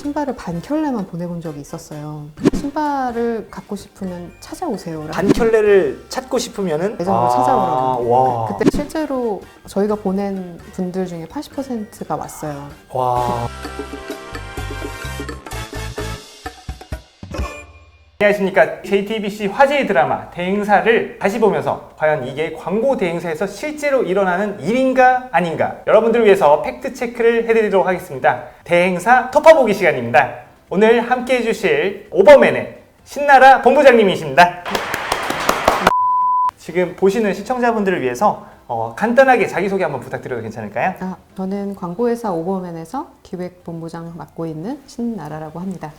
신발을 반켤레만 보내본 적이 있었어요. 신발을 갖고 싶으면 찾아오세요. 반켤레를 찾고 싶으면은 매장으로 찾아오라고. 와. 그때 실제로 저희가 보낸 분들 중에 80%가 왔어요. 와. 안녕하십니까. JTBC 화제의 드라마 대행사를 다시 보면서 과연 이게 광고 대행사에서 실제로 일어나는 일인가 아닌가 여러분들을 위해서 팩트체크를 해드리도록 하겠습니다. 대행사 터파보기 시간입니다. 오늘 함께 해주실 오버맨의 신나라 본부장님이십니다. 지금 보시는 시청자분들을 위해서 간단하게 자기소개 한번 부탁드려도 괜찮을까요? 저는 광고회사 오버맨에서 기획본부장 맡고 있는 신나라라고 합니다.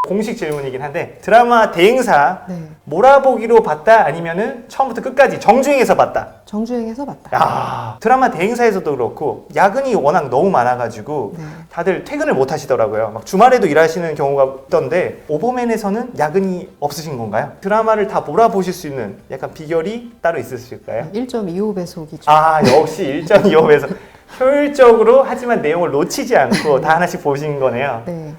공식 질문이긴 한데 드라마 대행사 네. 몰아보기로 봤다 아니면은 처음부터 끝까지 정주행해서 봤다? 정주행해서 봤다. 야, 드라마 대행사에서도 그렇고 야근이 워낙 너무 많아가지고 네. 다들 퇴근을 못 하시더라고요. 막 주말에도 일하시는 경우가 있던데 오버맨에서는 야근이 없으신 건가요? 드라마를 다 몰아보실 수 있는 약간 비결이 따로 있으실까요? 1.25배속이죠. 역시 1.25배속 효율적으로 하지만 내용을 놓치지 않고 다 하나씩 보신 거네요. 네.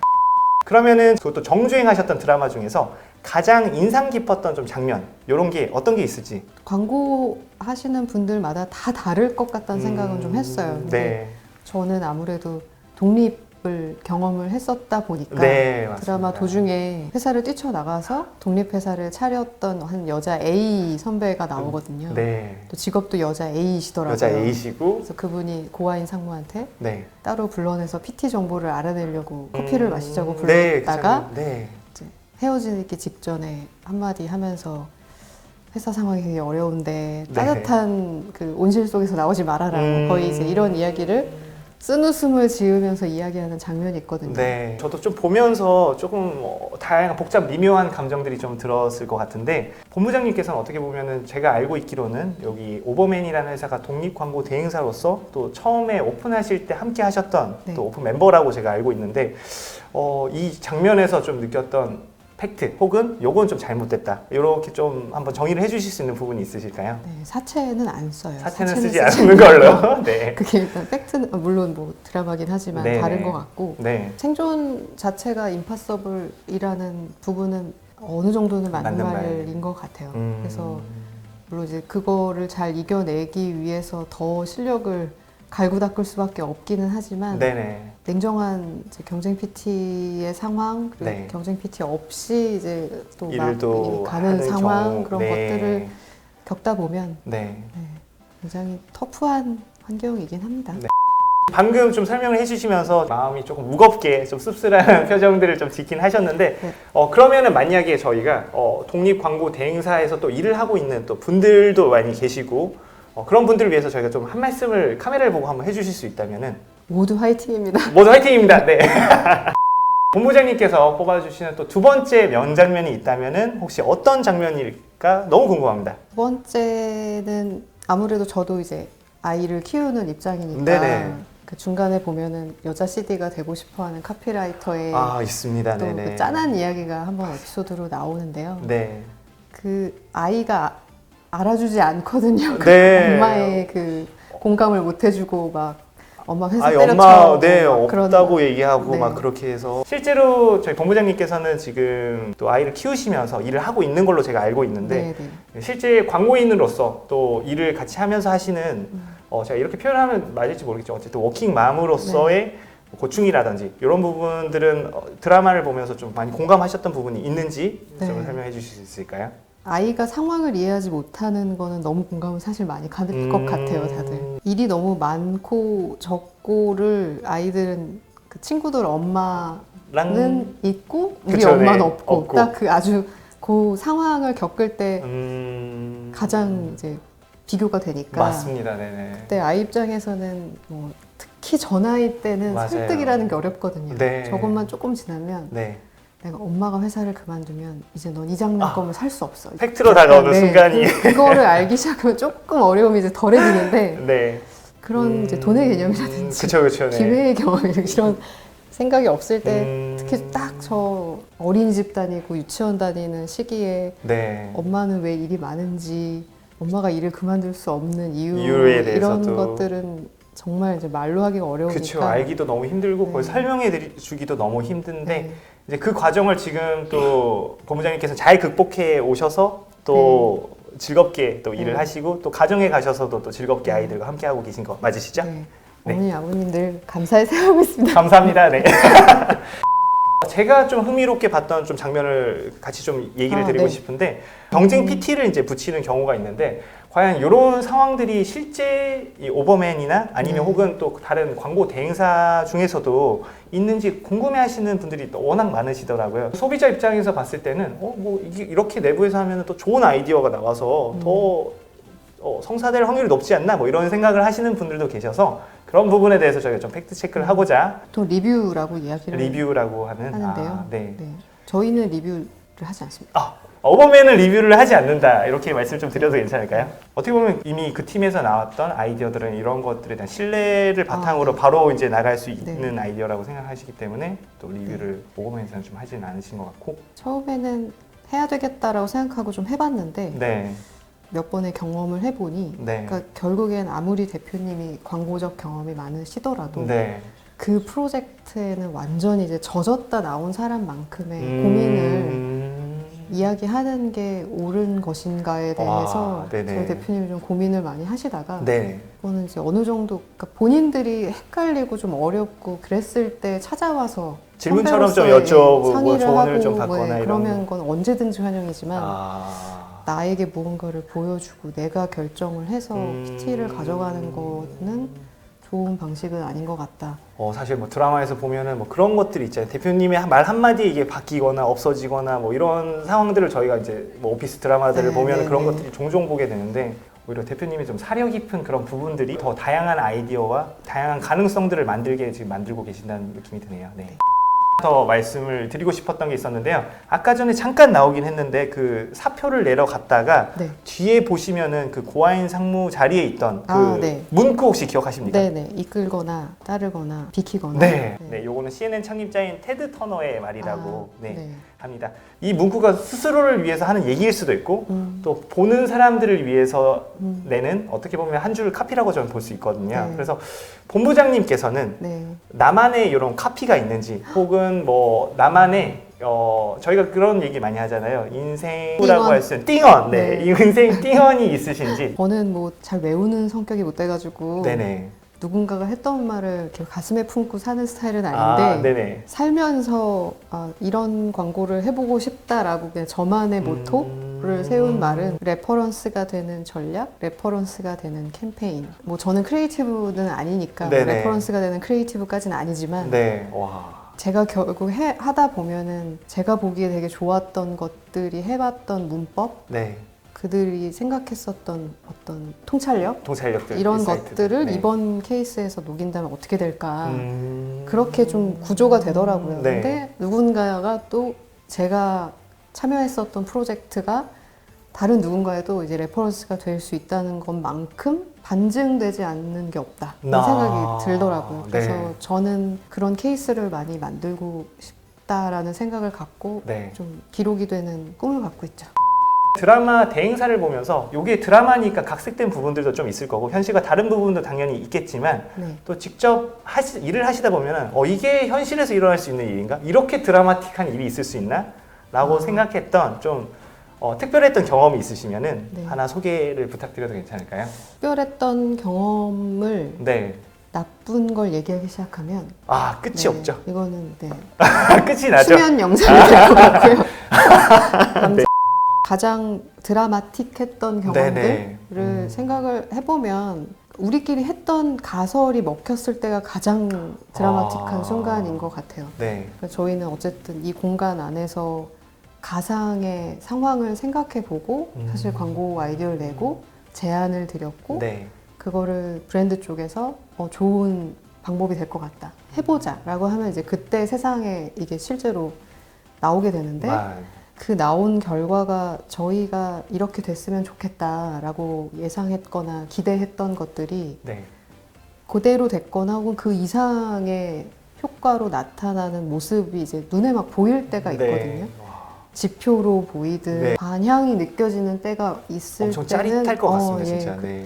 그러면은 그것도 정주행하셨던 드라마 중에서 가장 인상 깊었던 좀 장면 이런 게 어떤 게 있을지. 광고 하시는 분들마다 다 다를 것 같다는 생각은 좀 했어요. 근데 네. 저는 아무래도 독립을 경험을 했었다 보니까 네, 맞습니다. 드라마 도중에 회사를 뛰쳐나가서 독립회사를 차렸던 한 여자 A 선배가 나오거든요. 네. 또 직업도 여자 A이시더라고요. 여자 A시고. 그래서 그분이 고아인 상무한테 네. 따로 불러내서 PT 정보를 알아내려고 커피를 마시자고 네, 불렀다가 네. 이제 헤어지기 직전에 한마디 하면서 회사 상황이 되게 어려운데 네. 따뜻한 그 온실 속에서 나오지 말아라. 거의 이제 이런 이야기를 쓴웃음을 지으면서 이야기하는 장면이 있거든요. 네. 저도 좀 보면서 조금 다양한 복잡 미묘한 감정들이 좀 들었을 것 같은데 본부장님께서는 어떻게 보면은 제가 알고 있기로는 여기 오버맨이라는 회사가 독립 광고 대행사로서 또 처음에 오픈하실 때 함께 하셨던 네. 또 오픈 멤버라고 제가 알고 있는데 이 장면에서 좀 느꼈던 팩트 혹은 요건 좀 잘못됐다 이렇게 좀 한번 정의를 해주실 수 있는 부분이 있으실까요? 네, 사채는 안 써요. 사채는 쓰지 않는 걸로. 네. 그게 일단 팩트는 물론 뭐 드라마긴 하지만 네. 다른 것 같고 네. 생존 자체가 임파서블이라는 부분은 어느 정도는 맞는 맞는 말인 것 같아요. 그래서 물론 이제 그거를 잘 이겨내기 위해서 더 실력을 갈고 닦을 수밖에 없기는 하지만 네네. 냉정한 이제 경쟁 PT의 상황 그리고 네. 경쟁 PT 없이 이제 또 일을 막 또 가는 하는 상황 경우. 그런 네. 것들을 겪다 보면 네. 굉장히 터프한 환경이긴 합니다. 네. 방금 좀 설명을 해주시면서 마음이 조금 무겁게 좀 씁쓸한 표정들을 좀 짓긴 하셨는데 네. 그러면은 만약에 저희가 독립 광고 대행사에서 또 일을 하고 있는 또 분들도 많이 계시고 그런 분들을 위해서 저희가 좀 한 말씀을 카메라를 보고 한번 해주실 수 있다면은 모두 화이팅입니다. 모두 화이팅입니다. 네. 본부장님께서 뽑아주시는 또 두 번째 명장면이 있다면은 혹시 어떤 장면일까 너무 궁금합니다. 두 번째는 아무래도 저도 이제 아이를 키우는 입장이니까 네네. 그 중간에 보면은 여자 CD가 되고 싶어하는 카피라이터의 있습니다. 또 네네. 그 짠한 이야기가 한번 에피소드로 나오는데요. 네. 그 아이가 알아주지 않거든요. 그 네. 엄마의 그 공감을 못 해주고 막 엄마 회사 아니 때려쳐 엄마 네 막 그런- 없다고 얘기하고 네. 막 그렇게 해서 실제로 저희 본부장님께서는 지금 또 아이를 키우시면서 일을 하고 있는 걸로 제가 알고 있는데 네. 실제 광고인으로서 또 일을 같이 하면서 하시는 제가 이렇게 표현하면 맞을지 모르겠죠. 어쨌든 워킹맘으로서의 고충이라든지 이런 부분들은 드라마를 보면서 좀 많이 공감하셨던 부분이 있는지 네. 좀 설명해 주실 수 있을까요? 아이가 상황을 이해하지 못하는 거는 너무 공감은 사실 많이 가는 것 같아요, 다들. 일이 너무 많고 적고를 아이들은 그 친구들 엄마는 있고 우리 그쵸, 엄마는 네. 없고 딱 그 아주 그 상황을 겪을 때 가장 이제 비교가 되니까 맞습니다. 네네. 그때 아이 입장에서는 뭐 특히 저 나이 때는 맞아요. 설득이라는 게 어렵거든요. 네. 저것만 조금 지나면 네. 내가 엄마가 회사를 그만두면 이제 넌 이 장난감을 살 수 없어. 팩트로 다가오는 네. 순간이 그거를 알기 시작하면 조금 어려움이 이제 덜해지는데 네. 그런 이제 돈의 개념이라든지 그쵸. 네. 기회의 경험 이런 생각이 없을 때 특히 딱 저 어린이집 다니고 유치원 다니는 시기에 네. 엄마는 왜 일이 많은지 엄마가 일을 그만둘 수 없는 이유 이유에 이런 대해서도. 것들은 정말 이제 말로 하기가 어려우니까. 그렇죠. 알기도 너무 힘들고 네. 그걸 설명해 주기도 너무 힘든데 네. 이제 그 과정을 지금 또 본부장님께서 잘 극복해 오셔서 또 즐겁게 또 일을 네. 하시고 또 가정에 가셔서도 또 즐겁게 네. 아이들과 함께 하고 계신 거 맞으시죠? 네. 네. 어머니 아버님 늘 감사히 생각하고 있습니다. 감사합니다. 네. 제가 좀 흥미롭게 봤던 좀 장면을 같이 좀 얘기를 드리고 네. 싶은데 경쟁 PT를 이제 붙이는 경우가 있는데 과연 이런 상황들이 실제 이 오버맨이나 아니면 네. 혹은 또 다른 광고 대행사 중에서도 있는지 궁금해하시는 분들이 또 워낙 많으시더라고요. 소비자 입장에서 봤을 때는 뭐 이게 이렇게 내부에서 하면 또 좋은 아이디어가 나와서 더 성사될 확률이 높지 않나 뭐 이런 생각을 하시는 분들도 계셔서 그런 부분에 대해서 저희가 좀 팩트 체크를 하고자 또 리뷰라고 이야기를 리뷰라고 하는 하는데요. 네. 네. 저희는 리뷰를 하지 않습니다. 오버맨은 리뷰를 하지 않는다 이렇게 말씀 좀 드려도 괜찮을까요? 어떻게 보면 이미 그 팀에서 나왔던 아이디어들은 이런 것들에 대한 신뢰를 바탕으로 네. 바로 이제 나갈 수 네. 있는 아이디어라고 생각하시기 때문에 또 리뷰를 오버맨에서는 좀 하지는 않으신 것 같고 처음에는 해야 되겠다라고 생각하고 좀 해봤는데 네, 몇 번의 경험을 해보니 네, 그러니까 결국엔 아무리 대표님이 광고적 경험이 많으시더라도 네. 그 프로젝트에는 완전히 이제 젖었다 나온 사람만큼의 고민을 이야기하는 게 옳은 것인가에 대해서 와, 네네. 저희 대표님이 좀 고민을 많이 하시다가 네. 그거는 이제 어느 정도 그러니까 본인들이 헷갈리고 좀 어렵고 그랬을 때 찾아와서 질문처럼 좀 선배로서의 여쭤보고 상의를 조언을 하고 좀 받거나 뭐 이런 그러면 건 언제든지 환영이지만 아, 나에게 무언가를 보여주고 내가 결정을 해서 PT를 가져가는 거는 좋은 방식은 아닌 것 같다. 사실 뭐 드라마에서 보면은 뭐 그런 것들이 있잖아요. 대표님의 말 한마디에 이게 바뀌거나 없어지거나 뭐 이런 상황들을 저희가 이제 뭐 오피스 드라마들을 네, 보면 네, 그런 네. 것들이 종종 보게 되는데 오히려 대표님이 좀 사려 깊은 그런 부분들이 더 다양한 아이디어와 다양한 가능성들을 만들게 지금 만들고 계신다는 느낌이 드네요. 네. 더 말씀을 드리고 싶었던 게 있었는데요. 아까 전에 잠깐 나오긴 했는데 그 사표를 내러 갔다가 네. 뒤에 보시면은 그 고아인 상무 자리에 있던 그 네. 문구 혹시 기억하십니까? 네네. 이끌거나 따르거나 비키거나. 네. 네, 요거는 CNN 창립자인 테드 터너의 말이라고 아, 네, 네. 합니다. 이 문구가 스스로를 위해서 하는 얘기일 수도 있고 또 음. 보는 사람들을 위해서 내는 어떻게 보면 한 줄 카피라고 저는 볼 수 있거든요. 네. 그래서 본부장님께서는 네. 나만의 이런 카피가 있는지 혹은 뭐 나만의 저희가 그런 얘기 많이 하잖아요. 인생이라고 띵언. 할 수 있는 띵언. 네. 네. 이 인생 띵언이 있으신지. 저는 뭐 잘 외우는 성격이 못 돼가지고 네네. 누군가가 했던 말을 이렇게 가슴에 품고 사는 스타일은 아, 아닌데 네네. 살면서 이런 광고를 해보고 싶다라고 그냥 저만의 모토를 세운 말은 레퍼런스가 되는 전략, 레퍼런스가 되는 캠페인. 뭐 저는 크리에이티브는 아니니까 네네. 레퍼런스가 되는 크리에이티브까지는 아니지만 네. 와. 제가 결국 하다 보면은 제가 보기에 되게 좋았던 것들이 해봤던 문법, 네. 그들이 생각했었던 어떤 통찰력 통찰력들 이런 인사이트들. 것들을 네. 이번 케이스에서 녹인다면 어떻게 될까 음. 그렇게 좀 구조가 되더라고요. 네. 근데 누군가가 또 제가 참여했었던 프로젝트가 다른 누군가에도 이제 레퍼런스가 될 수 있다는 것만큼 반증되지 않는 게 없다 이런 생각이 들더라고요. 그래서 네. 저는 그런 케이스를 많이 만들고 싶다라는 생각을 갖고 네. 좀 기록이 되는 꿈을 갖고 있죠. 드라마 대행사를 보면서 이게 드라마니까 각색된 부분들도 좀 있을 거고 현실과 다른 부분도 당연히 있겠지만 네. 또 직접 일을 하시다 보면은 이게 현실에서 일어날 수 있는 일인가? 이렇게 드라마틱한 일이 있을 수 있나? 라고 생각했던 좀 특별했던 경험이 있으시면은 네. 하나 소개를 부탁드려도 괜찮을까요? 특별했던 경험을 네. 나쁜 걸 얘기하기 시작하면 아, 끝이 네, 없죠. 이거는 네. 끝이 나죠. 수면 영상이 될 것 같고요. 네. 가장 드라마틱했던 네네. 경험들을 생각을 해보면 우리끼리 했던 가설이 먹혔을 때가 가장 드라마틱한 순간인 것 같아요. 네. 그러니까 저희는 어쨌든 이 공간 안에서 가상의 상황을 생각해보고 사실 광고 아이디어를 내고 제안을 드렸고 네. 그거를 브랜드 쪽에서 좋은 방법이 될 것 같다. 해보자 라고 하면 이제 그때 세상에 이게 실제로 나오게 되는데 그 나온 결과가 저희가 이렇게 됐으면 좋겠다라고 예상했거나 기대했던 것들이 네. 그대로 됐거나 혹은 그 이상의 효과로 나타나는 모습이 이제 눈에 막 보일 때가 있거든요. 네. 지표로 보이듯 네. 반향이 느껴지는 때가 있을 엄청 때는 짜릿할 것 같습니다, 예, 진짜. 네.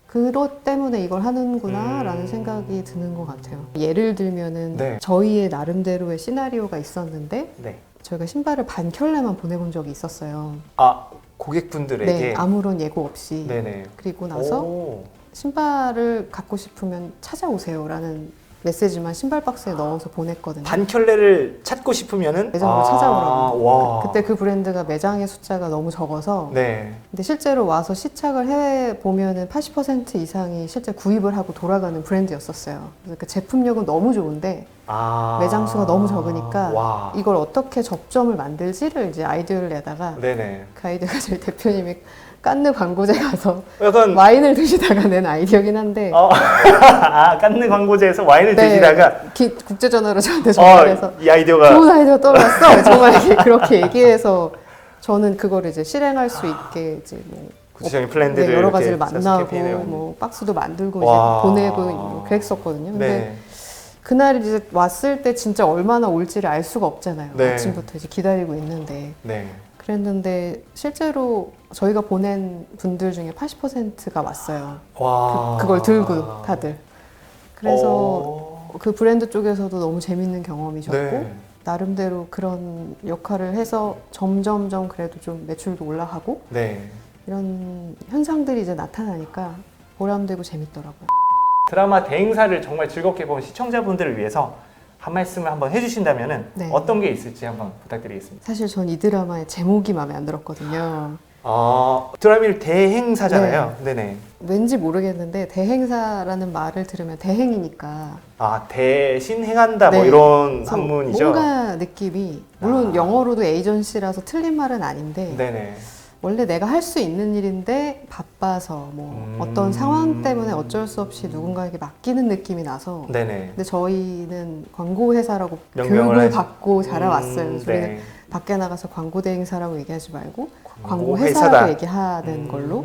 그것 때문에 이걸 하는구나 라는 생각이 드는 것 같아요. 예를 들면은 네. 저희의 나름대로의 시나리오가 있었는데 네. 저희가 신발을 반 켤레만 보내본 적이 있었어요. 아, 고객분들에게? 네, 아무런 예고 없이. 네네. 그리고 나서 오. 신발을 갖고 싶으면 찾아오세요라는 메시지만 신발 박스에 넣어서 보냈거든요. 반켤레를 찾고 싶으면은 매장으로 찾아오라고. 와. 그때 그 브랜드가 매장의 숫자가 너무 적어서 네. 근데 실제로 와서 시착을 해 보면은 80% 이상이 실제 구입을 하고 돌아가는 브랜드였었어요. 그래서 그 제품력은 너무 좋은데 매장 수가 너무 적으니까 와. 이걸 어떻게 접점을 만들지를 이제 아이디어를 내다가 네네. 그 아이디어가 저희 대표님이 깐느 광고제 가서 약간 와인을 드시다가 낸 아이디어긴 한데 깐느 광고제에서 와인을 드시다가 국제전화로 저한테 전화해서 이 아이디어가 좋은 아이디어 떠올랐어. 정말 그렇게 얘기해서 저는 그걸 이제 실행할 수 있게 이제 뭐 구체적인 플랜들을 네, 여러 가지를 이렇게 만나고 캠페인을 뭐 박스도 만들고 와. 이제 보내고 뭐 그랬었거든요. 근데 네. 그날 이제 왔을 때 진짜 얼마나 올지를 알 수가 없잖아요. 네. 아침부터 이제 기다리고 있는데 네. 그랬는데 실제로 저희가 보낸 분들 중에 80%가 왔어요. 와. 그걸 들고 다들. 그래서 오. 그 브랜드 쪽에서도 너무 재밌는 경험이셨고 네. 나름대로 그런 역할을 해서 점점점 그래도 좀 매출도 올라가고 네. 이런 현상들이 이제 나타나니까 보람되고 재밌더라고요. 드라마 대행사를 정말 즐겁게 본 시청자분들을 위해서 한 말씀을 한번 해주신다면은 네. 어떤 게 있을지 한번 부탁드리겠습니다. 사실 전 이 드라마의 제목이 마음에 안 들었거든요. 드라마를 대행사잖아요. 네네. 왠지 모르겠는데 대행사라는 말을 들으면 대행이니까 대신 행한다 뭐 네. 이런 그래서 한문이죠. 뭔가 느낌이 물론 영어로도 에이전시라서 틀린 말은 아닌데 네네. 원래 내가 할 수 있는 일인데 바빠서 뭐 어떤 상황 때문에 어쩔 수 없이 누군가에게 맡기는 느낌이 나서 네네. 근데 저희는 광고 회사라고 명명을 교육을 하지. 받고 자라왔어요. 그래서 우리는 네. 밖에 나가서 광고 대행사라고 얘기하지 말고 광고 광고 회사라고 회사다. 얘기하는 걸로.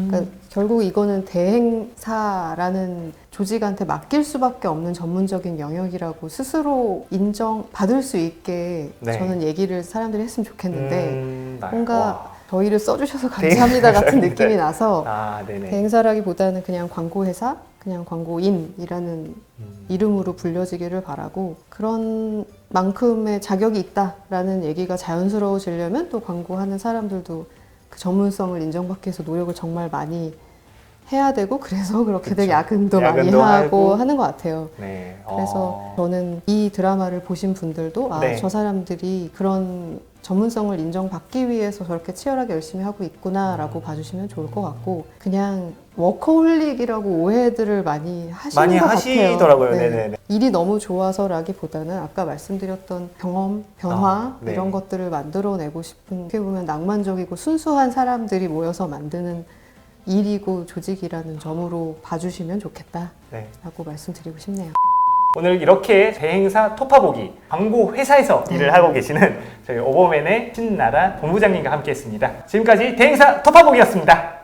그러니까 결국 이거는 대행사라는 조직한테 맡길 수밖에 없는 전문적인 영역이라고 스스로 인정받을 수 있게 네. 저는 얘기를 사람들이 했으면 좋겠는데 뭔가 와. 저희를 써주셔서 감사합니다 같은 느낌이 나서 네네. 대행사라기보다는 그냥 광고회사, 그냥 광고인이라는 이름으로 불려지기를 바라고 그런 만큼의 자격이 있다라는 얘기가 자연스러워지려면 또 광고하는 사람들도 그 전문성을 인정받기 위해서 노력을 정말 많이 해야 되고 그래서 그렇게들 그쵸. 야근도 많이 야근도 하고 하고. 하는 것 같아요. 네. 그래서 저는 이 드라마를 보신 분들도 네. 저 사람들이 그런 전문성을 인정받기 위해서 저렇게 치열하게 열심히 하고 있구나라고 봐주시면 좋을 것 같고 그냥 워커홀릭이라고 오해들을 많이 하시는 것 하시더라고요. 같아요. 네네네. 일이 너무 좋아서라기보다는 아까 말씀드렸던 경험, 변화 네. 이런 것들을 만들어내고 싶은 어떻게 보면 낭만적이고 순수한 사람들이 모여서 만드는 일이고 조직이라는 점으로 봐주시면 좋겠다라고 네. 말씀드리고 싶네요. 오늘 이렇게 대행사 토파보기 광고 회사에서 일을 하고 계시는 저희 오버맨의 신나라 본부장님과 함께했습니다. 지금까지 대행사 토파보기였습니다.